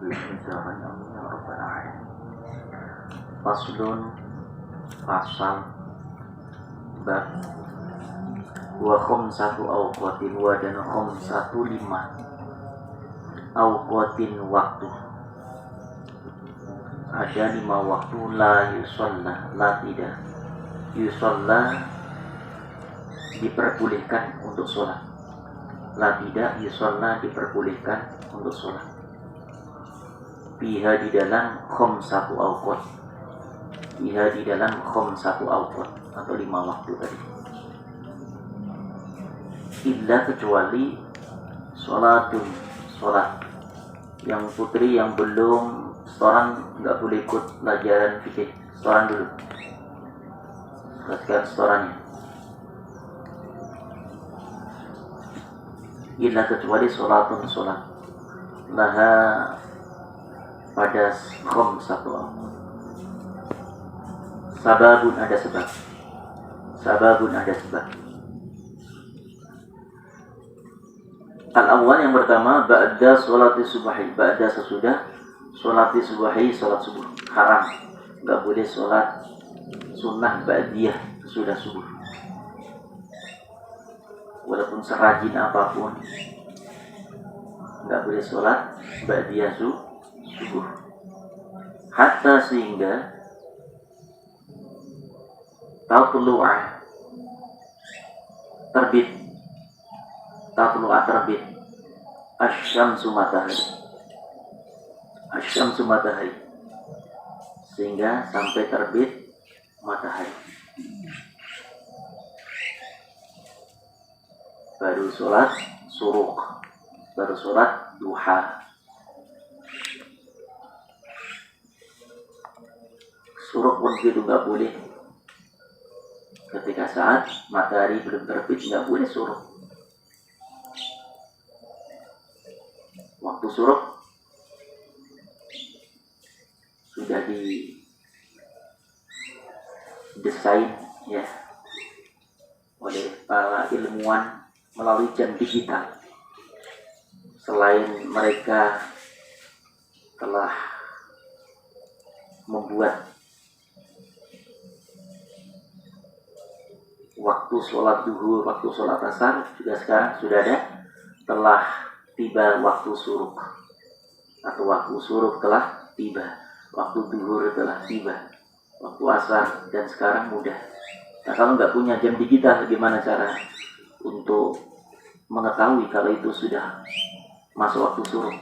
Bismillah ya Rabbal Alamin. Faslun, fasal, bab wa khamsatu awqatin wa dan khamsatu lima awqatin waktu. Ada 5 waktu la yusalla, la tidak yusalla diperbolehkan untuk sholat, la tidak yusalla diperbolehkan untuk sholat. Biha di dalam khamsatu awqat, biha di dalam khamsatu awqat atau 5 waktu tadi. Illa kecuali sholatun, sholat. Yang putri yang belum setoran nggak boleh ikut pelajaran fikih, setoran dulu. Teruskan setorannya. Illa kecuali sholatun, sholat. Laha pada khamsatu awqat. Sababun ada sebab. Sababun ada sebab. Al-awwal yang pertama ba'da sholati subahi, ba'da sesudah sholati subahi, sholat subuh. Haram, enggak boleh sholat sunnah ba'diyah sesudah subuh. Walaupun serajin apapun enggak boleh sholat ba'diyah subuh. Hatta sehingga tatlu'ah terbit, tatlu'ah terbit asyamsu matahari, asyamsu matahari, sehingga sampai terbit matahari baru sholat suruk, baru sholat duha. Suruk pun itu nggak boleh. Ketika saat matahari belum terbit nggak boleh suruk. Waktu suruk sudah didesain ya oleh para ilmuwan melalui jam digital. Selain mereka telah membuat waktu sholat duhur, waktu sholat asar, juga sekarang sudah ada, telah tiba waktu suruk, atau waktu suruk telah tiba, waktu duhur telah tiba, waktu asar, dan sekarang mudah. Nah, kalau nggak punya jam digital, gimana cara untuk mengetahui kalau itu sudah masuk waktu suruk?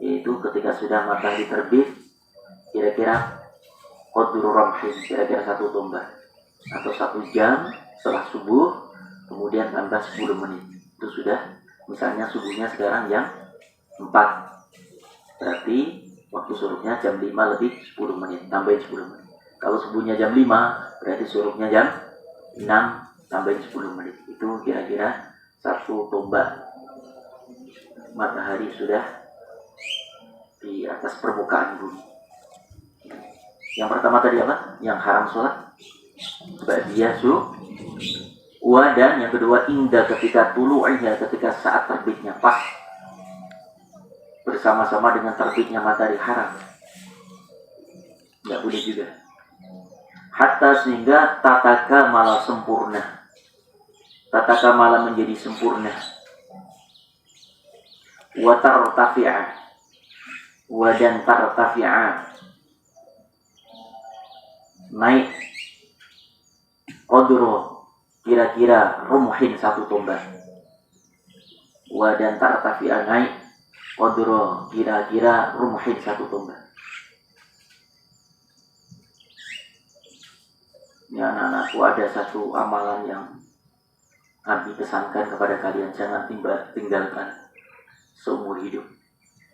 Yaitu ketika sudah matahari terbit, kira-kira qadru ramhin, kira-kira 1 tombak atau 1 jam setelah subuh, kemudian tambah 10 menit. Itu sudah, misalnya subuhnya sekarang jam 4, berarti waktu suruknya jam 5 lebih 10 menit, tambahin 10 menit. Kalau subuhnya jam 5, berarti suruknya jam 6, tambahin 10 menit. Itu kira-kira 1 tombak matahari sudah di atas permukaan bumi. Yang pertama tadi apa? Yang haram sholat ba'diyah wa, dan yang kedua inda ketika tulu'ihya, ketika saat terbitnya, pas bersama-sama dengan terbitnya matahari, haram, nggak boleh juga. Hatta sehingga tataka malah sempurna, tataka malah menjadi sempurna, wa tartafi'a, wa dan tartafi'a naik qadru kira-kira rumhin 1 tombak, wa dan tartafi'a naik qadru kira-kira rumhin 1 tombak. Ya anak-anakku, ada 1 amalan yang Nabi pesankan kepada kalian, jangan tinggalkan seumur hidup.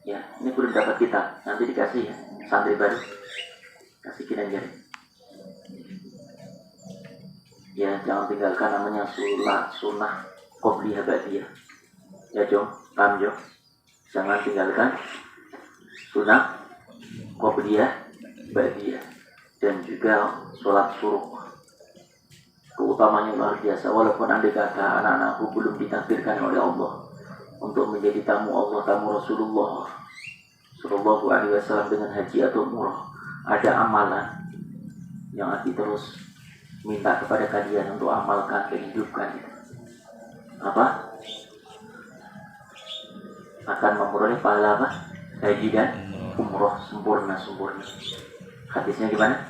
Ya, ini belum dapat kitab, nanti dikasih ya, santri baru kasih kinanjari. Ya, jangan tinggalkan namanya sunnah qobliyah ba'diyah. Ya Jom, paham Jom? Jangan tinggalkan sunnah qobliyah ba'diyah, dan juga sholat suruk. Keutamanya luar biasa. Walaupun andai kata anak-anakku belum ditakdirkan oleh Allah untuk menjadi tamu Allah, tamu Rasulullah Shallallahu Alaihi Wasallam dengan haji atau umroh, ada amalan yang Abi terus minta kepada kalian untuk amalkan dan hidupkan itu. Apa? Akan memperoleh pahala apa? Haji dan umroh sempurna. Hadisnya gimana?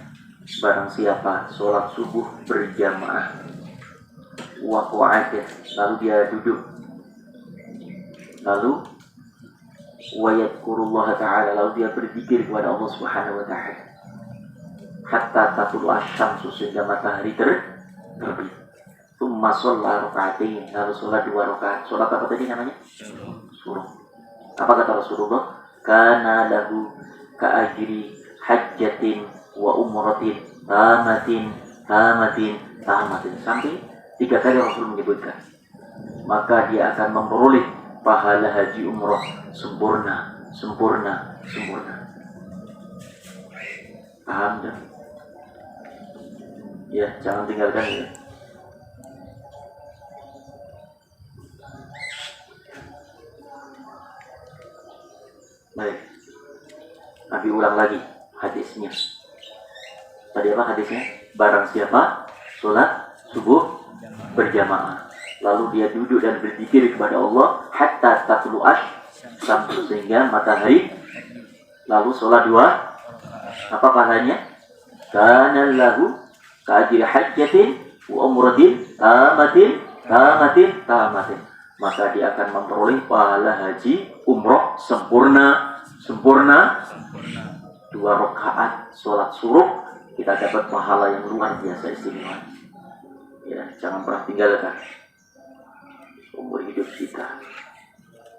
Barang siapa sholat subuh berjamaah wa qa'ada, lalu dia duduk, lalu wa yadhkurullah ta'ala, lalu dia berzikir kepada Allah Subhanahu wa ta'ala, hatta tatlu asy-syamsu, sehingga matahari terbit. Tsumma shalla raka'atain, lalu sholat 2 rakaat. Sholat apa tadi namanya? Suruh. Apa kata Rasulullah? Kana lahu ka'ajri hajjatin wa umratin tamatin. Sampai 3 kali Rasul menyebutkan. Maka dia akan memperoleh pahala haji umrah sempurna. Paham tak? Ya, jangan tinggalkan ya. Baik, Nabi ulang lagi hadisnya. Tadi apa hadisnya? Barang siapa sholat subuh berjamaah, lalu dia duduk dan berzikir kepada Allah hatta tatlu asy-syamsu, sehingga matahari, lalu sholat 2, apa pahalanya? Kana lahu ka'ajri hajjatin wa umratin tamatin. Maka dia akan memperoleh pahala haji umroh sempurna. 2 rakaat sholat suruh, kita dapat pahala yang luar biasa istimewa. Ya, jangan pernah tinggalkan umur hidup kita.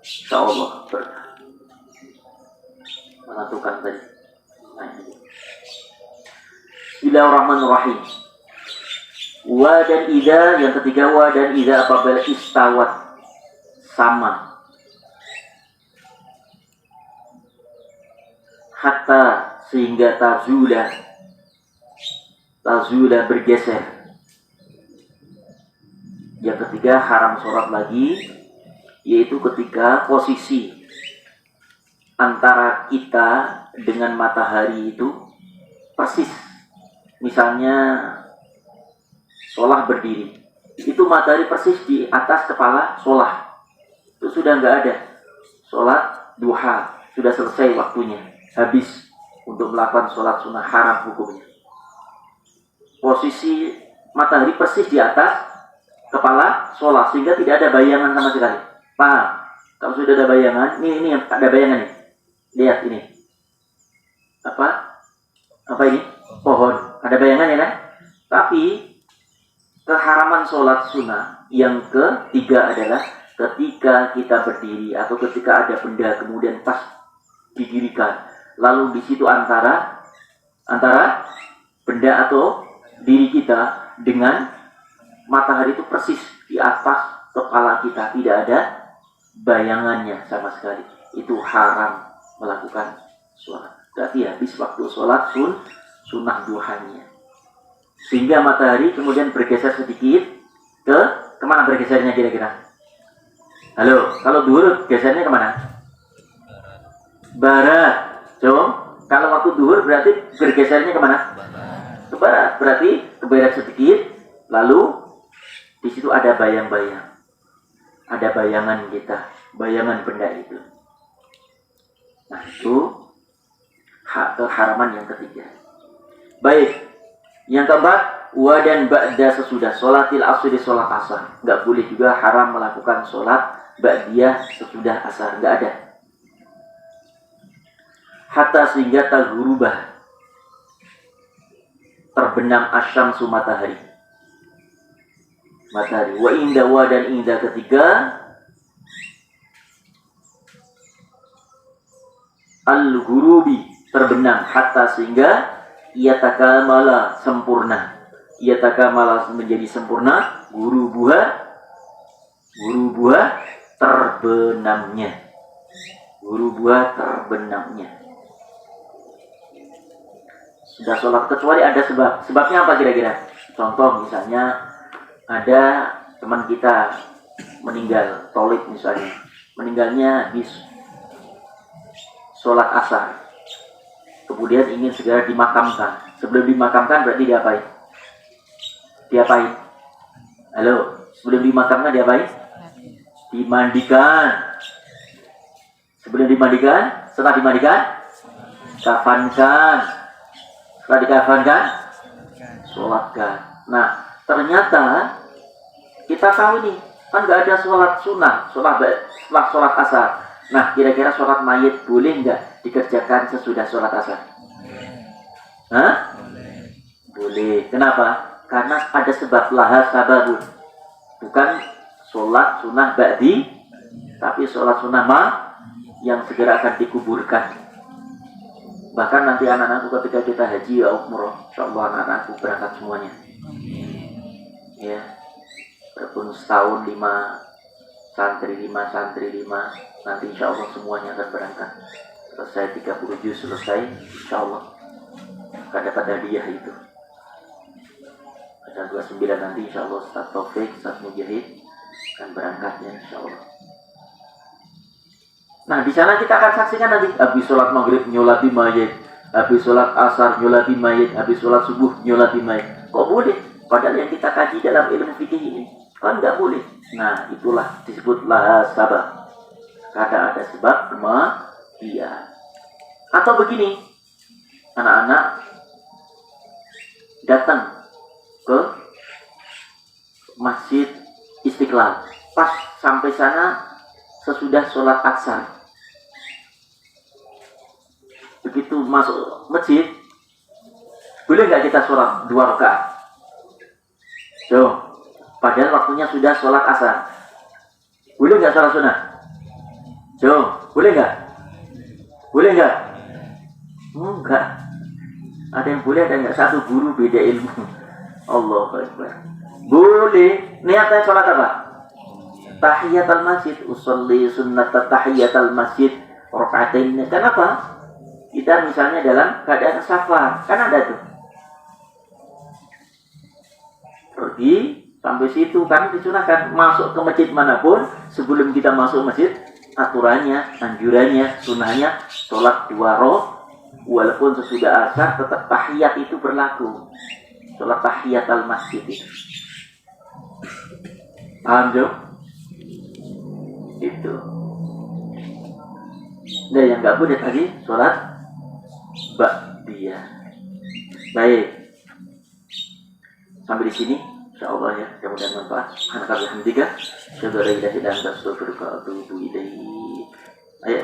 Insyaallah berkah. Mana tukang tadi? Bismillahirrahmanirrahim. Wa dan idza, yang ketiga wa dan idza apabila istawat, sama, hatta sehingga tazula bergeser. Yang ketiga haram sholat lagi, yaitu ketika posisi antara kita dengan matahari itu persis. Misalnya sholat berdiri, itu matahari persis di atas kepala sholat, itu sudah nggak ada. Sholat duha sudah selesai waktunya, habis untuk melakukan sholat sunnah, haram hukumnya. Posisi matahari persis di atas kepala sholat, sehingga tidak ada bayangan sama sekali. Paham? Kalau sudah ada bayangan, ini ada bayangan nih. Lihat ini. Apa ini? Pohon. Ada bayangannya kan? Tapi keharaman sholat sunnah yang ketiga adalah ketika kita berdiri atau ketika ada benda kemudian pas didirikan, lalu di situ antara benda atau diri kita dengan matahari itu persis di atas kepala kita, tidak ada bayangannya sama sekali. Itu haram melakukan sholat. Berarti habis waktu sholat sunnah duhanya. Sehingga matahari kemudian bergeser sedikit kemana bergesernya kira-kira? Halo, kalau duhur gesernya kemana? Barat. Kalau waktu duhur berarti bergesernya kemana? Ke barat. Berarti ke barat sedikit, lalu di situ ada bayang-bayang. Ada bayangan kita, bayangan benda itu. Nah, itu keharaman yang ketiga. Baik. Yang keempat, wa dan ba'da sesudah sholatil asri, sholat asar. Enggak boleh juga, haram melakukan sholat ba'diyah sesudah asar, enggak ada. Hatta sehingga taghurubah, terbenam asyamsu matahari. Wa inda wa dan inda ketiga, al-ghurubi, terbenam, hatta sehingga yatakamala, sempurna. Yatakamala menjadi sempurna, gurubuha terbenamnya. Sudah sholat, kecuali ada sebab. Sebabnya apa kira-kira? Contoh misalnya ada teman kita meninggal, tolik misalnya, meninggalnya di sholat asar, kemudian ingin segera dimakamkan. Sebelum dimakamkan berarti diapain? Diapain? Halo, sebelum dimakamkan diapain? Dimandikan. Sebelum dimandikan, setelah dimandikan, kafankan. Setelah dikafankan, sholatkan. Nah, ternyata kita tahu nih, kan nggak ada sholat sunnah, setelah sholat asar. Nah, kira-kira sholat mayit boleh nggak dikerjakan sesudah sholat asar? Hah? Boleh. Kenapa? Karena ada sebab, laha sababun. Bukan sholat sunnah ba'di, tapi sholat sunnah yang segera akan dikuburkan. Bahkan nanti anak-anakku ketika kita haji ya umroh, insyaallah anak-anakku berangkat semuanya. Ya, walaupun setahun 5 santri 5, nanti insyaallah semuanya akan berangkat. Selesai 30 juz selesai, insyaallah akan dapat hadiah itu. Ada 29 nanti insyaallah Ustaz Taufik, Ustaz Mujahid akan berangkatnya insyaallah. Nah, di sana kita akan saksikan nanti habis sholat maghrib nyolati mayit, habis sholat asar nyolati mayit, habis sholat subuh nyolati mayit. Kok boleh? Padahal yang kita kaji dalam ilmu fikih ini kan nggak boleh. Nah, itulah disebut laha sabab. Karena ada sebab kematian. Atau begini, anak-anak datang ke Masjid Istiqlal. Pas sampai sana sesudah sholat asar. Begitu masuk masjid, boleh nggak kita sholat 2 rakaat? Padahal waktunya sudah sholat asar. Boleh nggak sholat sunnah? Boleh nggak? Boleh nggak? Enggak. Ada yang boleh, ada yang nggak. Satu guru beda ilmu. Allahu Akbar. Boleh. Niatnya sholat apa? Tahiyatul masjid, usolli sunnat tahiyatul masjid rakaatain. Kenapa? Kita misalnya dalam keadaan safar, kan ada tuh. Pergi sampai situ kan disunahkan masuk ke masjid manapun sebelum kita masuk masjid, aturannya, anjurannya, sunahnya sholat 2 rakaat walaupun sesudah asar tetap tahiyat itu berlaku. Sholat tahiyatul masjid itu. Paham Jo? Itu. Nah, yang nggak boleh tadi sholat ba'diyah. Baik. Sampai di sini, insyaallah ya, mudah-mudahan manfaat. Alhamdulillah. Syukur la ilaha illa anta astaghfiruka wa atubu ilaik. Ayo.